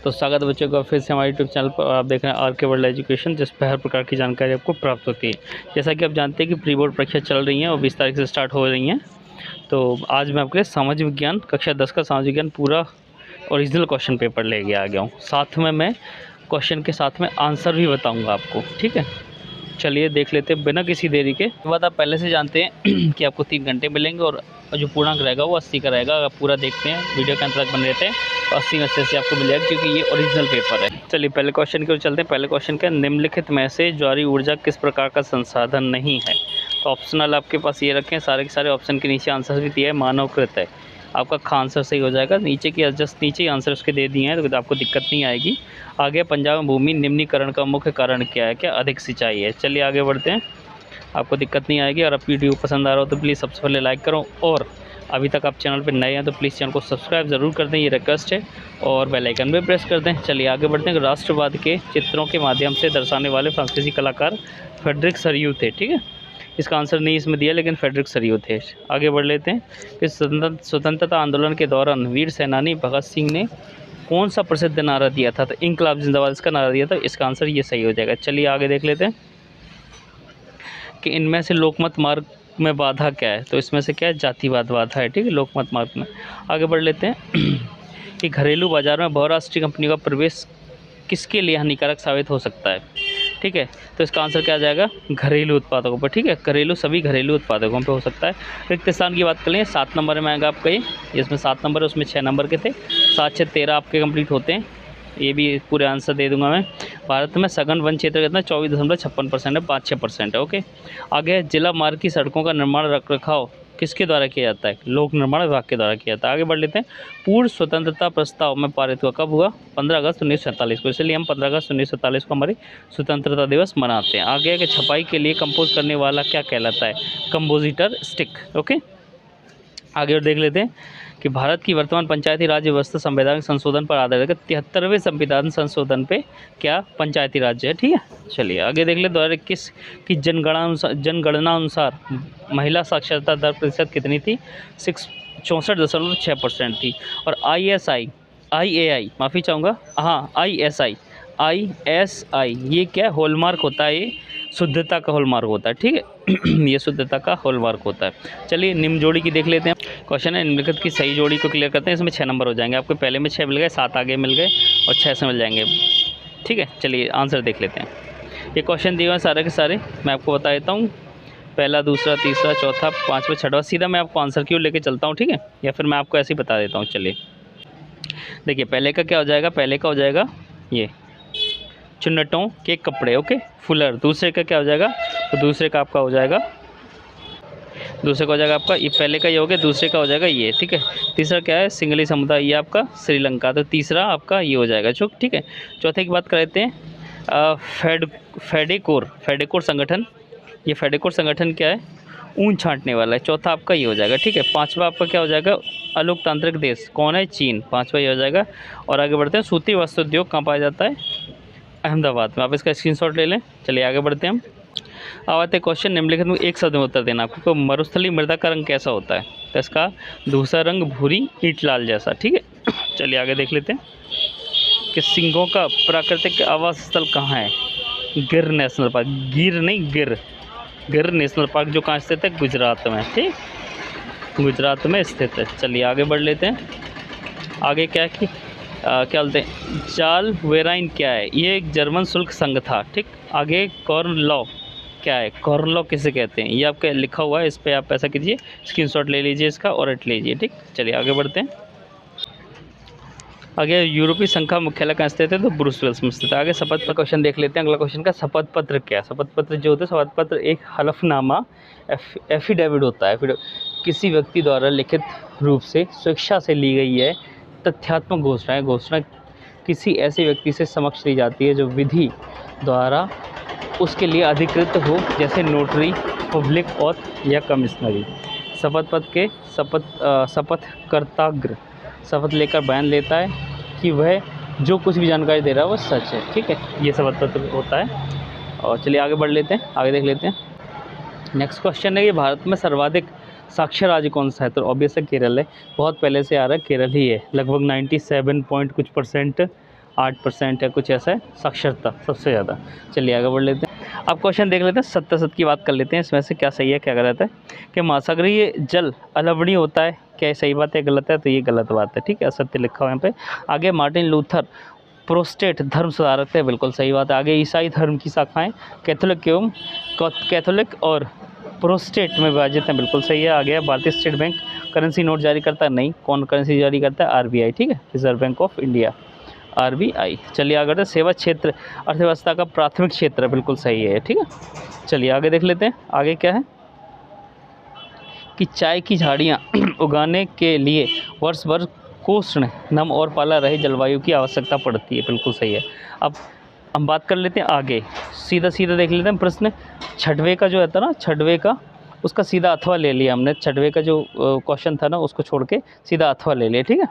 तो स्वागत है बच्चों का फिर से हमारे यूट्यूब चैनल पर। और आप देख रहे हैं आर के वर्ल्ड एजुकेशन, जिस पर हर प्रकार की जानकारी आपको प्राप्त होती है। जैसा कि आप जानते हैं कि प्री बोर्ड परीक्षा चल रही हैं और 20 तारीख से स्टार्ट हो रही हैं। तो आज मैं आपके लिए सामाजिक विज्ञान कक्षा 10 का सामाजिक विज्ञान पूरा ओरिजिनल क्वेश्चन पेपर लेके आ गया हूँ। साथ में मैं क्वेश्चन के साथ में आंसर भी बताऊँगा आपको, ठीक है। चलिए देख लेते हैं बिना किसी देरी के। बात आप पहले से जानते हैं कि आपको 3 घंटे मिलेंगे और जो पूर्णांक रहेगा वो 80 का रहेगा। अगर पूरा देखते हैं, वीडियो के अंत तक बने रहते हैं तो 80 में से आपको मिल जाएगा, क्योंकि ये ओरिजिनल पेपर है। चलिए पहले क्वेश्चन की ओर चलते हैं। पहले क्वेश्चन का निम्नलिखित में से ज्वारीय ऊर्जा किस प्रकार का संसाधन नहीं है। तो ऑप्शनल आपके पास ये रखें, सारे के सारे ऑप्शन के नीचे आंसर भी दिया है। मानवकृत है, आपका खा आंसर सही हो जाएगा। नीचे की जस्ट नीचे ही आंसर उसके दे दिए हैं, तो आपको दिक्कत नहीं आएगी। आगे पंजाब में भूमि निम्नीकरण का मुख्य कारण क्या है, क्या अधिक सिंचाई है। चलिए आगे बढ़ते हैं, आपको दिक्कत नहीं आएगी। और आपकी वीडियो पसंद आ रहा हो तो प्लीज़ सबसे पहले लाइक करो, और अभी तक आप चैनल पर नए हैं तो प्लीज़ चैनल को सब्सक्राइब ज़रूर कर दें, ये रिक्वेस्ट है। और बेल आइकन भी प्रेस कर दें। चलिए आगे बढ़ते हैं। राष्ट्रवाद के चित्रों के माध्यम से दर्शाने वाले फ्रांसीसी कलाकार फ्रेडरिक सरियू थे, ठीक है। इसका आंसर नहीं इसमें दिया, लेकिन फ्रेडरिक सरियू थे। आगे बढ़ लेते हैं कि स्वतंत्रता आंदोलन के दौरान वीर सेनानी भगत सिंह ने कौन सा प्रसिद्ध नारा दिया था। तो इनकलाब जिंदाबाद इसका नारा दिया था। इसका आंसर ये सही हो जाएगा। चलिए आगे देख लेते हैं कि इनमें से लोकमत मार्ग में बाधा क्या है। तो इसमें से क्या है, जातिवाद बाधा है, ठीक है, लोकमत मार्ग में। आगे बढ़ लेते हैं कि घरेलू बाजार में बहुराष्ट्रीय कंपनियों का प्रवेश किसके लिए हानिकारक साबित हो सकता है, ठीक है। तो इसका आंसर क्या आ जाएगा, घरेलू उत्पादकों पर, ठीक है। सभी घरेलू उत्पादकों पे हो सकता है। रिक्त स्थान की बात करें, 7 नंबर में आएगा आपका ये, इसमें 7 नंबर है, उसमें 6 नंबर के थे। 7 6 13 आपके कंप्लीट होते हैं। ये भी पूरे आंसर दे दूंगा मैं। भारत में सघन वन क्षेत्र कितना 24.56% है, 5-6% है, ओके। आगे जिला मार्ग की सड़कों का निर्माण रख रखाव किसके द्वारा किया जाता है, लोक निर्माण विभाग के द्वारा किया जाता है। आगे बढ़ लेते हैं। पूर्व स्वतंत्रता प्रस्ताव में पारित हुआ कब हुआ, 15 अगस्त 1947 को। इसलिए हम 15 अगस्त 1947 को हमारी स्वतंत्रता दिवस मनाते हैं। आगे कि छपाई के लिए कंपोज करने वाला क्या कहलाता है, कंपोजिटर स्टिक, ओके। आगे और देख लेते हैं कि भारत की वर्तमान पंचायती राज व्यवस्था संवैधानिक संशोधन पर आधारित है। 73वें संविधान संशोधन पे क्या पंचायती राज्य है, ठीक है। चलिए आगे देख ले। 2021 की जनगणना अनुसार महिला साक्षरता दर प्रतिशत कितनी थी, 64.6% थी। और IAI माफ़ी चाहूँगा, हाँ ISI ये क्या हॉलमार्क होता है, ये शुद्धता का हॉलमार्क होता है, ठीक है। ये शुद्धता का हॉलमार्क होता है। चलिए निम्न जोड़ी की देख लेते हैं। क्वेश्चन है निम्नलिखित की सही जोड़ी को क्लियर करते हैं। इसमें 6 नंबर हो जाएंगे आपके। पहले में 6 मिल गए, 7 आगे मिल गए और 6 से मिल जाएंगे, ठीक है। चलिए आंसर देख लेते हैं। ये क्वेश्चन दिए हुए सारे के सारे मैं आपको बता देता हूँ। पहला, दूसरा, तीसरा, चौथा, 5वां, 6वां, सीधा मैं आपको आंसर क्यों लेके चलता हूँ, ठीक है, या फिर मैं आपको ऐसे ही बता देता हूँ। चलिए देखिए, पहले का क्या हो जाएगा, पहले का हो जाएगा ये चुन्नटों के कपड़े, ओके, फुलर। दूसरे का क्या हो जाएगा, तो दूसरे का आपका हो जाएगा, दूसरे का हो जाएगा आपका ये, पहले का ये हो गया, दूसरे का हो जाएगा ये, ठीक है। तीसरा क्या है, सिंगली समुदाय, ये आपका श्रीलंका, तो तीसरा आपका ये हो जाएगा चुप, ठीक है। चौथे की बात कर लेते हैं। फेडेकोर संगठन, ये फेडेकोर संगठन क्या है, ऊन छांटने वाला है। चौथा आपका ये हो जाएगा, ठीक है। 5वां आपका क्या हो जाएगा, अलोकतांत्रिक देश कौन है, चीन, 5वां ये हो जाएगा। और आगे बढ़ते हैं। सूती वस्त्र उद्योग कहाँ पाया जाता है, अहमदाबाद में। आप इसका स्क्रीनशॉट ले लें। चलिए आगे बढ़ते हैं हम। अब आते हैं क्वेश्चन निम्नलिखित में एक शब्द में उत्तर देना आपको। तो मरुस्थलीय मृदा का रंग कैसा होता है, तो इसका दूसरा रंग भूरी ईंट लाल जैसा, ठीक है। चलिए आगे देख लेते हैं कि सिंहों का प्राकृतिक आवास स्थल कहाँ है, गिर नेशनल पार्क, गिर नेशनल पार्क जो कहाँ स्थित है, गुजरात में, ठीक, गुजरात में स्थित है। चलिए आगे बढ़ लेते हैं। आगे क्या है कि क्या बोलते हैं, जाल वेराइन क्या है, ये एक जर्मन शुल्क संघ था, ठीक। आगे कॉर्न लॉ क्या है, कॉर्न लॉ किसे कहते हैं, ये आपका लिखा हुआ है, इस पर आप ऐसा कीजिए, स्क्रीनशॉट ले लीजिए इसका और रट लीजिए, ठीक। चलिए आगे बढ़ते हैं। आगे यूरोपीय संघ का मुख्यालय कहाँ स्थित है, तो ब्रुसेल्स में स्थित है। आगे शपथ पत्र क्वेश्चन देख लेते हैं। अगला क्वेश्चन का शपथ पत्र क्या है। शपथ पत्र जो होता है, शपथ पत्र एक हलफनामा एफिडेविट होता है, किसी व्यक्ति द्वारा लिखित रूप से स्वेच्छा से ली गई है तथ्यात्मक घोषणा किसी ऐसे व्यक्ति से समक्ष ली जाती है जो विधि द्वारा उसके लिए अधिकृत हो, जैसे नोटरी, पब्लिक ऑथ या कमिश्नरी। शपथ पत्र के शपथकर्ताग्र शपथ लेकर बयान लेता है कि वह जो कुछ भी जानकारी दे रहा है वो सच है, ठीक है। ये शपथ पत्र होता है। और चलिए आगे बढ़ लेते हैं, आगे देख लेते हैं। नेक्स्ट क्वेश्चन है कि भारत में सर्वाधिक साक्षर राज्य कौन सा है, तो ऑब्वियसली केरल है। बहुत पहले से आ रहा है, केरल ही है, लगभग 97 पॉइंट कुछ % 8% है, कुछ ऐसा है साक्षरता सबसे ज़्यादा। चलिए आगे बढ़ लेते हैं। अब क्वेश्चन देख लेते हैं, सत्य की बात कर लेते हैं, इसमें से क्या सही है क्या गलत है। कि महासागरीय जल अलवणीय होता है, क्या सही बात है गलत है? तो ये गलत बात है, ठीक है, असत्य लिखा हुआ है यहाँ पे। आगे मार्टिन लूथर प्रोटेस्टेंट धर्म सुधारक थे, बिल्कुल सही बात है। आगे ईसाई धर्म की शाखाएं कैथोलिक और प्रोटेस्टेंट में विभाजित हैं, बिल्कुल सही है। आगे भारतीय स्टेट बैंक करेंसी नोट जारी करता है, नहीं। कौन करेंसी जारी करता है? आरबीआई, ठीक है, reserve bank of India, RBI. चलिए आगे बढ़ते हैं। सेवा क्षेत्र अर्थव्यवस्था का प्राथमिक क्षेत्र है, बिल्कुल सही है, ठीक है। चलिए आगे देख लेते हैं, आगे क्या है कि चाय की झाड़ियाँ उगाने के लिए वर्ष भर उष्ण, नम और पाला रहे जलवायु की आवश्यकता पड़ती है, बिल्कुल सही है। अब हम बात कर लेते हैं आगे, सीधा देख लेते हैं प्रश्न। छठवें का जो है था ना, छठवें का उसका सीधा अथवा ले लिया हमने। छठवें का जो क्वेश्चन था ना, उसको छोड़ के सीधा अथवा ले लिया, ठीक है।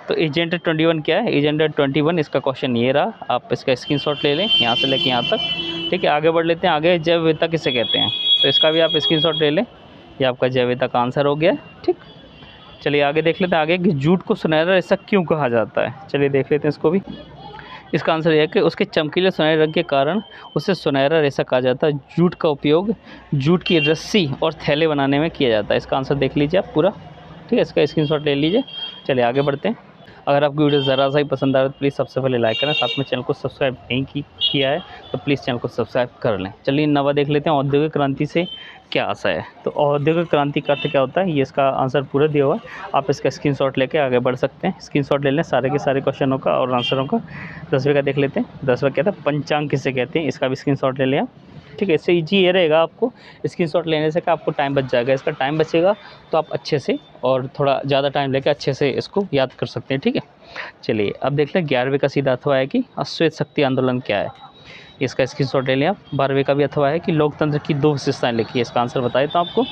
तो एजेंडा 21 क्या है? एजेंडा 21 इसका क्वेश्चन ये रहा, आप इसका स्क्रीनशॉट ले लें यहाँ से लेके यहाँ तक, ठीक है। आगे बढ़ लेते हैं। आगे जैव विविधता किसे कहते हैं? तो इसका भी आप स्क्रीनशॉट ले लें, ये आपका जैव विविधता का आंसर हो गया, ठीक। चलिए आगे देख लेते हैं। आगे कि जूट को सुनहरा रेशा क्यों कहा जाता है? चलिए देख लेते हैं इसको भी। इसका आंसर यह है कि उसके चमकीले सुनहरे रंग के कारण उसे सुनहरा रेशा कहा जाता है। जूट का उपयोग जूट की रस्सी और थैले बनाने में किया जाता है। इसका आंसर देख लीजिए आप पूरा, ठीक है, इसका स्क्रीनशॉट ले लीजिए। चलिए आगे बढ़ते हैं। अगर आपकी वीडियो ज़रा सा ही पसंद आ रहा है तो प्लीज़ सबसे पहले लाइक करें, साथ में चैनल को सब्सक्राइब नहीं किया है तो प्लीज़ चैनल को सब्सक्राइब कर लें। चलिए नवा देख लेते हैं, औद्योगिक क्रांति से क्या आशा है। तो औद्योगिक क्रांति का अर्थ क्या होता है, ये इसका आंसर पूरा दिया हुआ है, आप इसका स्क्रीनशॉट लेके आगे बढ़ सकते हैं। स्क्रीनशॉट ले लें सारे के सारे क्वेश्चनों का और आंसरों का। 10वें का देख लेते हैं। 10वां क्या था? पंचांग किसे कहते हैं? इसका भी स्क्रीनशॉट ले लें आप, ठीक है। इससे ईजी ये रहेगा, आपको स्क्रीनशॉट लेने से क्या आपको टाइम बच जाएगा। इसका टाइम बचेगा तो आप अच्छे से और थोड़ा ज़्यादा टाइम लेकर अच्छे से इसको याद कर सकते हैं, ठीक है। चलिए अब देख लें 11वें का सीधा अथवा है कि अश्वेत शक्ति आंदोलन क्या है, इसका स्क्रीनशॉट ले लें आप। 12वें का भी अथवा है कि लोकतंत्र की 2 विशेषताएं लिखिए, इसका आंसर बता देता हूँ आपको।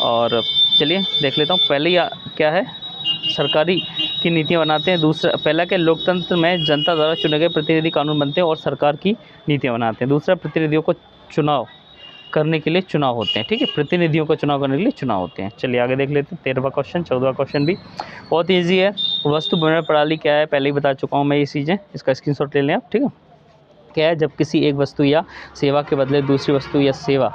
और चलिए देख लेता हूँ। पहले क्या है? सरकारी की नीतियाँ बनाते हैं। दूसरा, पहला क्या, लोकतंत्र में जनता द्वारा चुने गए प्रतिनिधि कानून बनते हैं और सरकार की नीतियाँ बनाते हैं। दूसरा, प्रतिनिधियों को चुनाव करने के लिए चुनाव होते हैं, ठीक है, प्रतिनिधियों को चुनाव करने के लिए चुनाव होते हैं। चलिए आगे देख लेते हैं। 13वां क्वेश्चन, 14वां क्वेश्चन भी बहुत ईजी है। वस्तु विनिमय प्रणाली क्या है? पहले ही बता चुका हूँ मैं ये चीज़ें, इसका स्क्रीनशॉट ले लें आप, ठीक है। क्या है? जब किसी एक वस्तु या सेवा के बदले दूसरी वस्तु या सेवा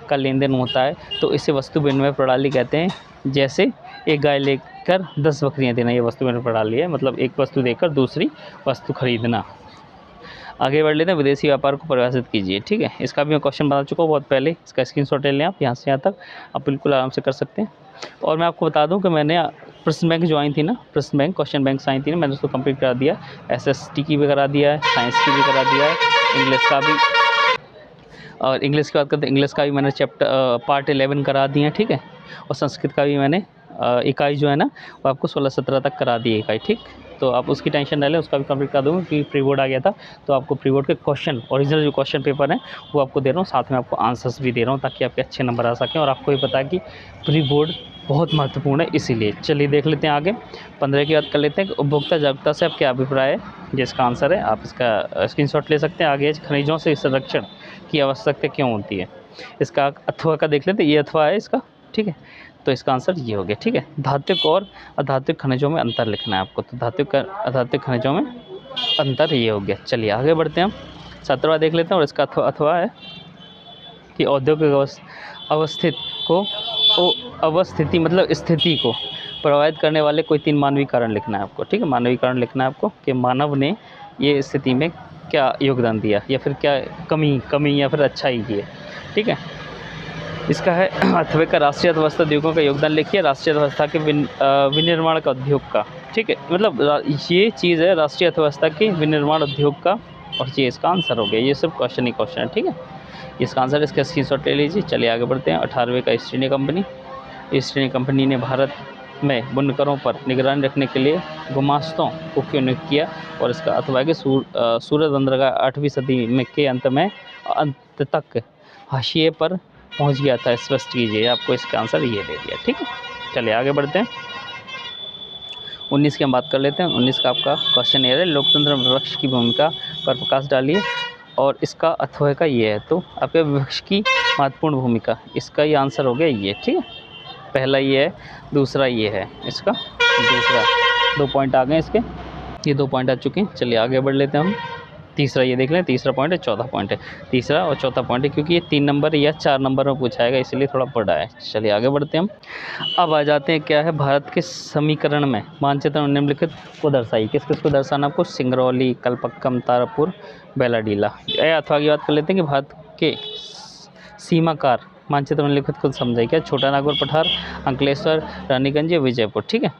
का लेन देन होता है तो इसे वस्तु विनिमय प्रणाली कहते हैं। जैसे एक गाय लेकर 10 बकरियाँ देना, ये वस्तु विनिमय प्रणाली है, मतलब एक वस्तु देकर दूसरी वस्तु खरीदना। आगे बढ़ लेते हैं। विदेशी व्यापार को परिभाषित कीजिए, ठीक है। इसका भी मैं क्वेश्चन बता चुका हूँ बहुत पहले, इसका स्क्रीनशॉट ले लें आप, यहाँ से यहाँ तक आप बिल्कुल आराम से कर सकते हैं। और मैं आपको बता दूं कि मैंने प्रश्न बैंक जो आई थी ना, प्रश्न बैंक क्वेश्चन बैंक आई थी ना, मैंने उसको कंप्लीट करा दिया। एसएसटी की भी करा दिया है, साइंस की भी करा दिया है, इंग्लिश का भी। और इंग्लिश की बात करते हैं, इंग्लिश का भी मैंने पार्ट 11 करा दिए हैं, ठीक है। और संस्कृत का भी मैंने इकाई जो है ना वो आपको 16-17 तक करा दी है इकाई, ठीक। तो आप उसकी टेंशन न लें, उसका भी कंप्लीट कर दूँगा क्योंकि प्री बोर्ड आ गया था। तो आपको प्री बोर्ड के क्वेश्चन, ओरिजिनल जो क्वेश्चन पेपर हैं वो आपको दे रहा हूँ, साथ में आपको आंसर्स भी दे रहा हूँ ताकि आपके अच्छे नंबर आ सकें। और आपको ये पता है कि प्री बोर्ड बहुत महत्वपूर्ण है इसीलिए। चलिए देख लेते हैं आगे। 15 की बात कर लेते हैं। उपभोक्ता जागरूकता से आप क्या अभिप्राय है, जिसका आंसर है, आप इसका स्क्रीनशॉट ले सकते हैं। आगे खनिजों से संरक्षण की आवश्यकता क्यों होती है, इसका अथवा का देख लेते हैं। ये अथवा है इसका, ठीक है। तो इसका आंसर ये हो गया, ठीक है। धात्विक और अधात्विक खनिजों में अंतर लिखना है आपको, तो धात्विक अधात्विक खनिजों में अंतर ये हो गया। चलिए आगे बढ़ते हैं हम। 17वां देख लेते हैं और इसका अथवा है कि औद्योगिक अवस्थिति मतलब स्थिति को प्रभावित करने वाले कोई 3 मानवीय कारण लिखना है आपको, ठीक है। मानवीय कारण लिखना है आपको कि मानव ने ये स्थिति में क्या योगदान दिया या फिर क्या कमी या फिर अच्छाई की है, ठीक है। इसका है अथवा का राष्ट्रीय अर्थव्यवस्था उद्योगों का योगदान लिखिए, राष्ट्रीय अर्थव्यवस्था के विनिर्माण का उद्योग का, ठीक है। मतलब ये चीज़ है राष्ट्रीय अर्थव्यवस्था के विनिर्माण उद्योग का, और ये इसका आंसर हो गया। ये सब क्वेश्चन ही क्वेश्चन है, ठीक है। इसका आंसर, इसका स्क्रीनशॉट ले लीजिए। चलिए आगे बढ़ते हैं। 18वें का east India company. East India company ने भारत में बुनकरों पर निगरानी रखने के लिए गुमास्तों को क्यों नियुक्त किया, और इसका अथवा कि सूरत बंदरगाह 8वीं सदी में के अंत तक हाशिए पर पहुंच गया था, स्पष्ट कीजिए। आपको इसका आंसर ये दे दिया, ठीक है। चलिए आगे बढ़ते हैं। 19 की हम बात कर लेते हैं। 19 का आपका क्वेश्चन ये है, लोकतंत्र में विपक्ष की भूमिका पर प्रकाश डालिए, और इसका अथवा का ये है। तो आपके विपक्ष की महत्वपूर्ण भूमिका, इसका ये आंसर हो गया ये, ठीक है। पहला ये है, दूसरा ये है, इसका दूसरा 2 पॉइंट आ गए इसके। ये 2 पॉइंट आ चुके हैं। चलिए आगे बढ़ लेते हैं हम। तीसरा ये देख लें, तीसरा पॉइंट है, चौथा पॉइंट है। तीसरा और चौथा पॉइंट है, क्योंकि ये 3 नंबर या 4 नंबर में पूछाएगा, इसलिए थोड़ा बड़ा है। चलिए आगे बढ़ते हैं हम। अब आ जाते हैं क्या है, भारत के समीकरण में मानचित्र में निम्नलिखित को दर्शाइए। किस किस को दर्शाना आपको? सिंगरौली, कलपक्कम, तारापुर, बेलाडीला। अथवा की बात कर लेते हैं कि भारत के सीमाकार मानचित्र में निम्नलिखित को समझाइए। क्या? छोटा नागपुर, पठार, अंकलेश्वर, रानीगंज या विजयपुर। ठीक है।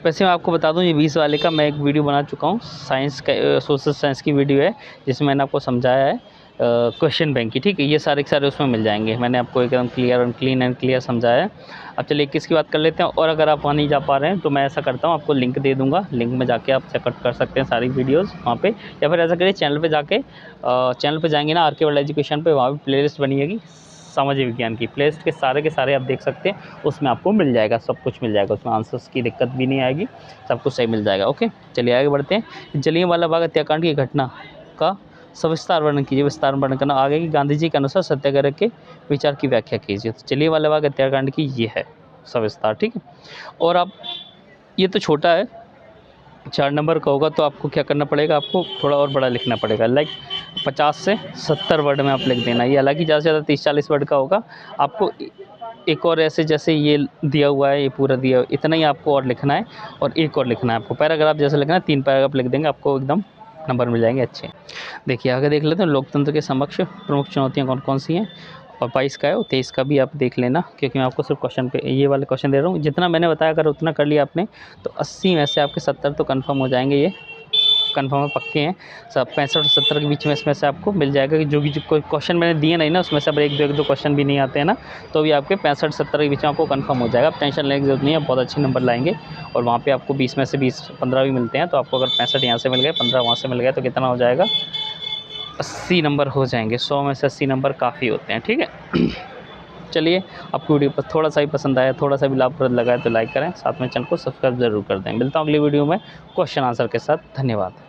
वैसे मैं आपको बता दूं, ये 20 वाले का मैं एक वीडियो बना चुका हूँ, साइंस का, सोशल साइंस की वीडियो है, जिसमें मैंने आपको समझाया है क्वेश्चन बैंक की। ठीक है, ये सारे के सारे उसमें मिल जाएंगे। मैंने आपको एकदम clear and clean and clear समझाया है। अब चलिए 21 की बात कर लेते हैं। और अगर आप वहाँ नहीं जा पा रहे हैं तो मैं ऐसा करता हूँ, आपको लिंक दे दूँगा, लिंक में जाके आप चेकआउट कर सकते हैं सारी वीडियोज़ वहाँ पर। या फिर ऐसा करिए, चैनल पर जाके, चैनल पर जाएंगे ना, आर के वर्ल्ड एजुकेशन पर, वहाँ पर प्लेलिस्ट बनी है सामाजिक विज्ञान की। प्लेलिस्ट के सारे आप देख सकते हैं, उसमें आपको मिल जाएगा, सब कुछ मिल जाएगा उसमें, आंसर्स की दिक्कत भी नहीं आएगी, सब कुछ सही मिल जाएगा। ओके, चलिए आगे बढ़ते हैं। जलियांवाला बाग हत्याकांड की घटना का सविस्तार वर्णन कीजिए। विस्तार वर्णन करना आगे कि गांधी जी के अनुसार सत्याग्रह के विचार की व्याख्या कीजिए। तो जलियांवाला बाग हत्याकांड की ये है सविस्तार। ठीक है, और आप, ये तो छोटा है, 4 नंबर का होगा, तो आपको क्या करना पड़ेगा, आपको थोड़ा और बड़ा लिखना पड़ेगा, लाइक 50 से 70 वर्ड में आप लिख देना। ये हालांकि ज़्यादा से ज़्यादा 30-40 वर्ड का होगा। आपको एक और ऐसे, जैसे ये दिया हुआ है, ये पूरा दिया हुआ, इतना ही आपको और लिखना है, और एक और लिखना है आपको। पैराग्राफ जैसे लिखना है, 3 पैराग्राफ लिख देंगे, आपको एकदम नंबर मिल जाएंगे अच्छे। देखिए आगे देख लेते हैं, लोकतंत्र के समक्ष प्रमुख चुनौतियाँ कौन कौन सी हैं। और 22 का है, और 23 का भी आप देख लेना, क्योंकि मैं आपको सिर्फ क्वेश्चन पे ये वाले क्वेश्चन दे रहा हूँ। जितना मैंने बताया, अगर उतना कर लिया आपने, तो 80 में से आपके 70 तो कंफर्म हो जाएंगे। ये कंफर्म है, पक्के हैं सब। 65 और 70 के बीच में इसमें से आपको मिल जाएगा कि जो कोई क्वेश्चन मैंने दिए नहीं ना, उसमें से अब एक दो क्वेश्चन भी नहीं आते हैं ना, तो भी आपके 65-70 के बीच में आपको कंफर्म हो जाएगा। आप टेंशन लेने की जरूरत नहीं है, बहुत अच्छे नंबर लाएंगे। और वहाँ पे आपको 20 में से 20-15 भी मिलते हैं, तो आपको अगर 65 यहाँ से मिल गए, 15 वहाँ से मिल गए, तो कितना हो जाएगा? 80 नंबर हो जाएंगे। 100 में से 80 नंबर काफ़ी होते हैं। ठीक है। चलिए, आपको वीडियो पर थोड़ा सा ही पसंद आया, थोड़ा सा भी लाभप्रद लगा है, तो लाइक करें, साथ में चैनल को सब्सक्राइब जरूर कर दें। मिलता हूँ अगली वीडियो में क्वेश्चन आंसर के साथ। धन्यवाद।